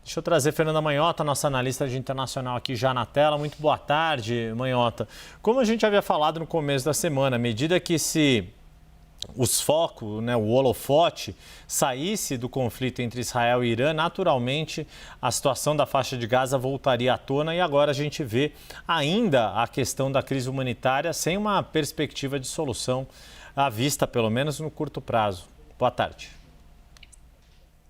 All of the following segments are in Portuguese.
Deixa eu trazer Fernanda Manhota, nossa analista de internacional aqui já na tela. Muito boa tarde, Manhota. Como a gente havia falado no começo da semana, à medida que os focos, o holofote, saísse do conflito entre Israel e Irã, naturalmente a situação da faixa de Gaza voltaria à tona e agora a gente vê ainda a questão da crise humanitária sem uma perspectiva de solução à vista, pelo menos no curto prazo. Boa tarde.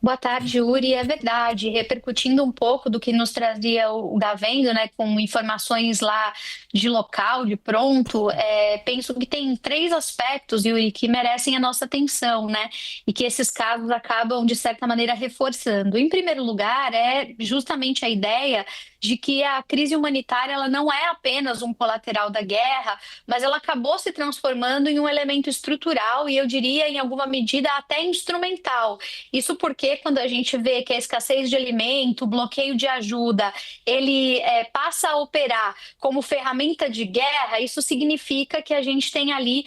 Boa tarde, Yuri. É verdade, repercutindo um pouco do que nos trazia o Gavendo, né, com informações lá de local, de pronto, penso que tem três aspectos, Yuri, que merecem a nossa atenção, né, e que esses casos acabam, de certa maneira, reforçando. Em primeiro lugar, é justamente a ideia de que a crise humanitária ela não é apenas um colateral da guerra, mas ela acabou se transformando em um elemento estrutural e, eu diria, em alguma medida, até instrumental. Isso porque quando a gente vê que a escassez de alimento, o bloqueio de ajuda, ele passa a operar como ferramenta de guerra, isso significa que a gente tem ali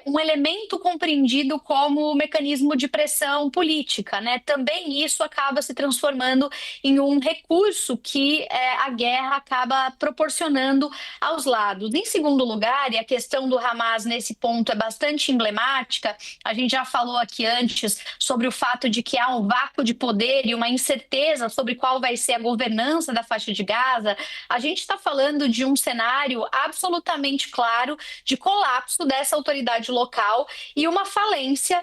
um elemento compreendido como mecanismo de pressão política, né? Também isso acaba se transformando em um recurso que a guerra acaba proporcionando aos lados. Em segundo lugar, e a questão do Hamas nesse ponto é bastante emblemática, a gente já falou aqui antes sobre o fato de que há um vácuo de poder e uma incerteza sobre qual vai ser a governança da faixa de Gaza. A gente está falando de um cenário absolutamente claro de colapso dessa autoridade local e uma falência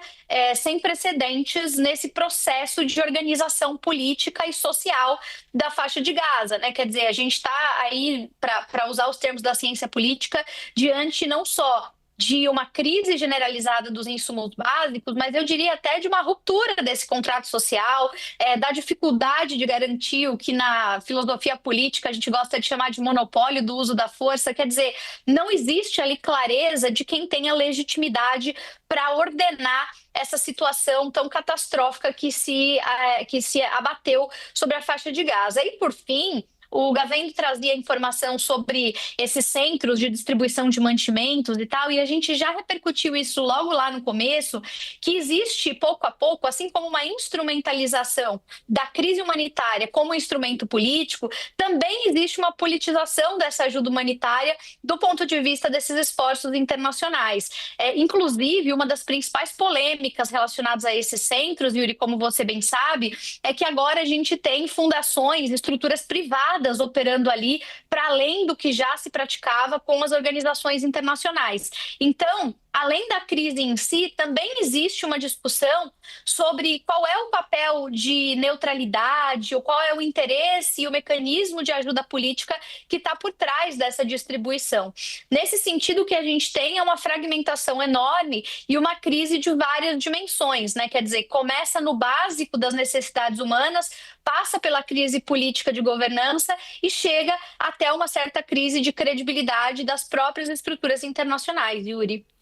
sem precedentes nesse processo de organização política e social da faixa de Gaza, né? Quer dizer, a gente está aí, para usar os termos da ciência política, diante não só de uma crise generalizada dos insumos básicos, mas eu diria até de uma ruptura desse contrato social, da dificuldade de garantir o que na filosofia política a gente gosta de chamar de monopólio do uso da força. Quer dizer, não existe ali clareza de quem tem a legitimidade para ordenar essa situação tão catastrófica que se abateu sobre a faixa de Gaza. E, por fim, o Gavendo trazia informação sobre esses centros de distribuição de mantimentos e tal, e a gente já repercutiu isso logo lá no começo, que existe pouco a pouco, assim como uma instrumentalização da crise humanitária como instrumento político, também existe uma politização dessa ajuda humanitária do ponto de vista desses esforços internacionais. Inclusive, uma das principais polêmicas relacionadas a esses centros, Yuri, como você bem sabe, é que agora a gente tem fundações, estruturas privadas operando ali para além do que já se praticava com as organizações internacionais. Então, além da crise em si, também existe uma discussão sobre qual é o papel de neutralidade ou qual é o interesse e o mecanismo de ajuda política que está por trás dessa distribuição. Nesse sentido, o que a gente tem é uma fragmentação enorme e uma crise de várias dimensões, né? Quer dizer, começa no básico das necessidades humanas, passa pela crise política de governança e chega até uma certa crise de credibilidade das próprias estruturas internacionais, Yuri.